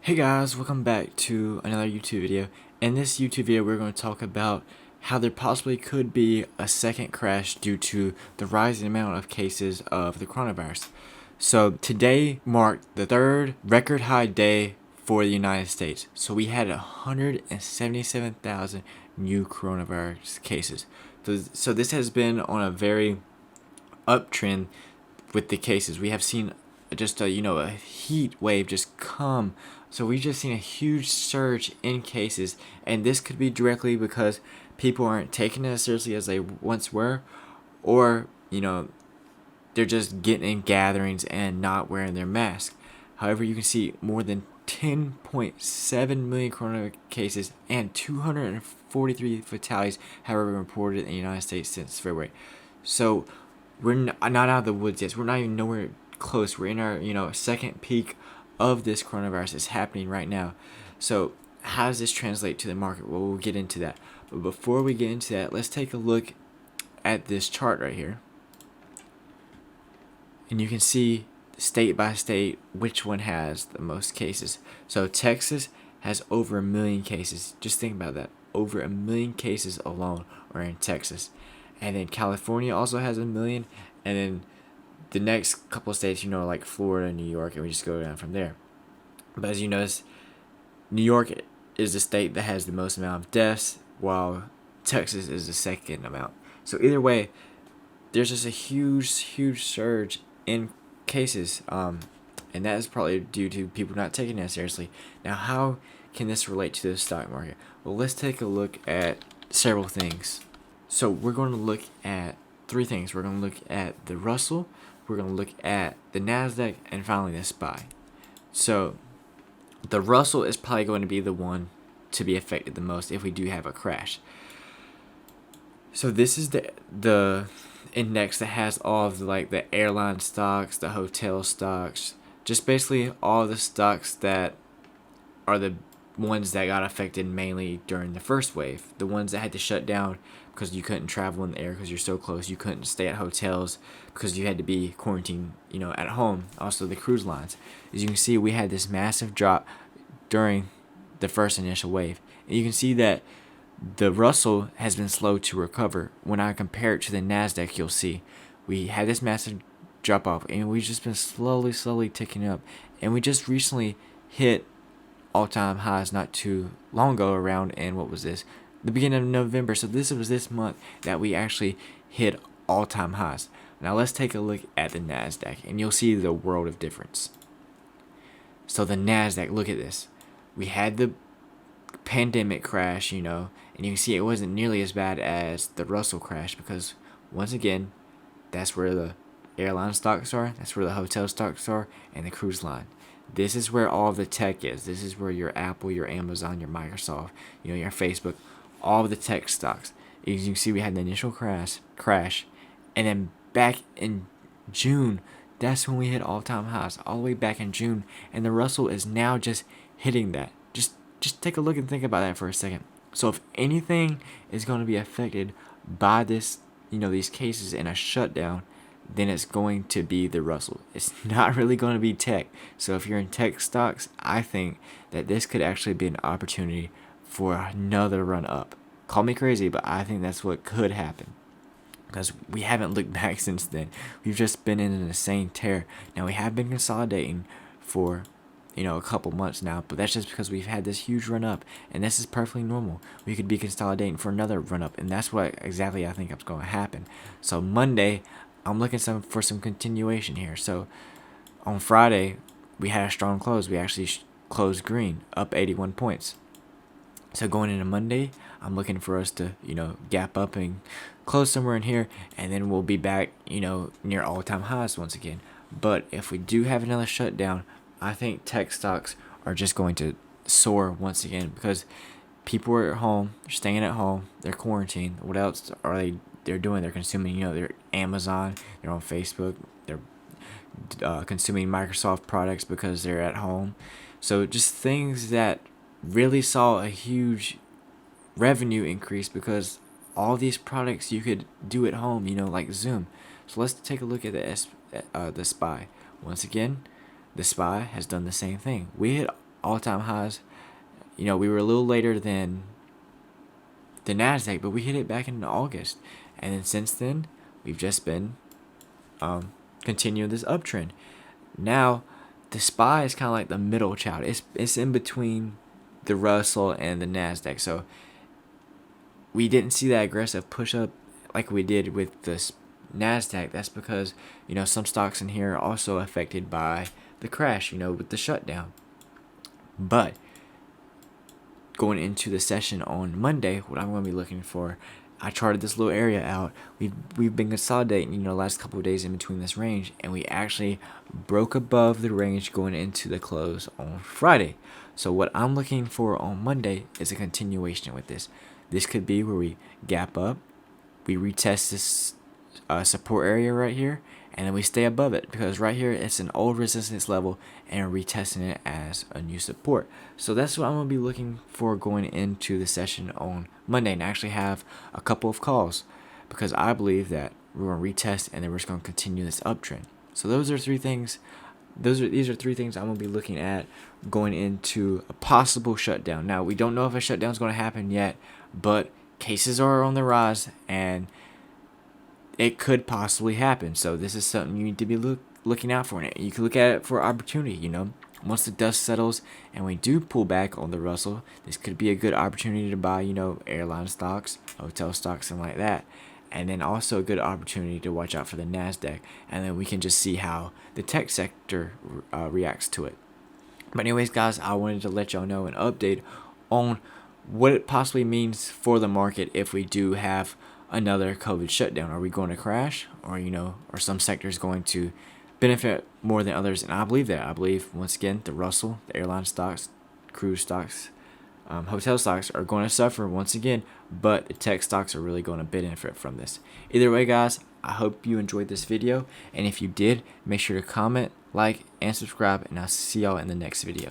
Hey guys, welcome back to another YouTube video. In this YouTube video, we're going to talk about how there possibly could be a second crash due to the rising amount of cases of the coronavirus. So today marked the third record high day for the United States. So we had 177,000 new coronavirus cases. So this has been on a very uptrend with the cases. We have seen just a heat wave just come. So we've just seen a huge surge in cases, and this could be directly because people aren't taking it as seriously as they once were, or they're just getting in gatherings and not wearing their mask. However, you can see more than 10.7 million corona cases and 243 fatalities have been reported in the United States since February. So we're not out of the woods yet. We're not even nowhere close. We're in our second peak of this coronavirus. Is happening right now. So how does this translate to the market? Well, we'll get into that. But before we get into that, let's take a look at this chart right here. And you can see state by state which one has the most cases. So Texas has over 1 million cases. Just think about that. Over 1 million cases alone are in Texas. And then California also has 1 million. And then the next couple of states, like Florida and New York, and we just go down from there. But as you notice, New York is the state that has the most amount of deaths, while Texas is the second amount. So either way, there's just a huge surge in cases, and that is probably due to people not taking it seriously. Now, how can this relate to the stock market? Well, let's take a look at several things. So we're going to look at three things. We're going to look at the Russell, we're going to look at the NASDAQ, and finally the SPY. So the Russell is probably going to be the one to be affected the most if we do have a crash. So this is the index that has all of the airline stocks, the hotel stocks, just basically all the stocks that are the ones that got affected mainly during the first wave. The ones that had to shut down because you couldn't travel in the air because you're so close. You couldn't stay at hotels because you had to be quarantined, at home. Also the cruise lines. As you can see, we had this massive drop during the first initial wave. And you can see that the Russell has been slow to recover. When I compare it to the NASDAQ, you'll see we had this massive drop off, and we've just been slowly ticking up. And we just recently hit all-time highs not too long ago, around, and what was this? The beginning of November. So this was this month that we actually hit all-time highs. Now let's take a look at the NASDAQ, and you'll see the world of difference. So the NASDAQ, look at this. We had the pandemic crash, and you can see it wasn't nearly as bad as the Russell crash because, once again, that's where the airline stocks are, that's where the hotel stocks are, and the cruise line. This is where all of the tech is. This is where your Apple, your Amazon, your Microsoft, your Facebook, all of the tech stocks. As you can see, we had the initial crash, and then back in June, that's when we hit all-time highs, all the way back in June, and the Russell is now just hitting that. Just take a look and think about that for a second. So if anything is going to be affected by this, these cases in a shutdown, then it's going to be the Russell. It's not really going to be tech. So if you're in tech stocks, I think that this could actually be an opportunity for another run up. Call me crazy, but I think that's what could happen, because we haven't looked back since then. We've just been in an insane tear. Now, we have been consolidating for a couple months now, but that's just because we've had this huge run up, and this is perfectly normal. We could be consolidating for another run up, and that's what exactly I think is going to happen. So Monday, I'm looking for some continuation here. So on Friday, we had a strong close. We actually closed green, up 81 points. So going into Monday, I'm looking for us to, gap up and close somewhere in here, and then we'll be back, near all-time highs once again. But if we do have another shutdown, I think tech stocks are just going to soar once again, because people are at home, they're staying at home, they're quarantined. What else are they're doing? They're consuming, their Amazon, they're on Facebook, they're consuming Microsoft products because they're at home. So just things that really saw a huge revenue increase because all these products you could do at home, like Zoom. So let's take a look at the SPY. Once again, the SPY has done the same thing. We hit all-time highs. You know, we were a little later than the Nasdaq, but we hit it back in August, and then since then we've just been continuing this uptrend. Now, the SPY is kind of like the middle child. It's in between the Russell and the Nasdaq. So we didn't see that aggressive push up like we did with the Nasdaq. That's because, you know, some stocks in here are also affected by the crash, you know, with the shutdown. But going into the session on Monday, what I'm going to be looking for, I charted this little area out. We've been consolidating, you know, the last couple of days in between this range, and we actually broke above the range going into the close on Friday. So what I'm looking for on Monday is a continuation with this. This could be where we gap up, we retest this support area right here, and then we stay above it, because right here it's an old resistance level and we're retesting it as a new support. So that's what I'm going to be looking for going into the session on Monday, and actually have a couple of calls, because I believe that we're going to retest and then we're just going to continue this uptrend. So these are three things I'm going to be looking at going into a possible shutdown. Now, we don't know if a shutdown is going to happen yet, but cases are on the rise and it could possibly happen. So this is something you need to be looking out for. You can look at it for opportunity, you know. Once the dust settles and we do pull back on the Russell, this could be a good opportunity to buy, you know, airline stocks, hotel stocks, and like that. And then also a good opportunity to watch out for the Nasdaq. And then we can just see how the tech sector reacts to it. But anyways, guys, I wanted to let y'all know an update on what it possibly means for the market if we do have another COVID shutdown. Are we going to crash, or, you know, are some sectors going to benefit more than others? And I believe that. I believe, once again, the Russell, the airline stocks, cruise stocks, hotel stocks are going to suffer once again, but the tech stocks are really going to benefit from this. Either way, guys, I hope you enjoyed this video, and if you did, make sure to comment, like, and subscribe, and I'll see y'all in the next video.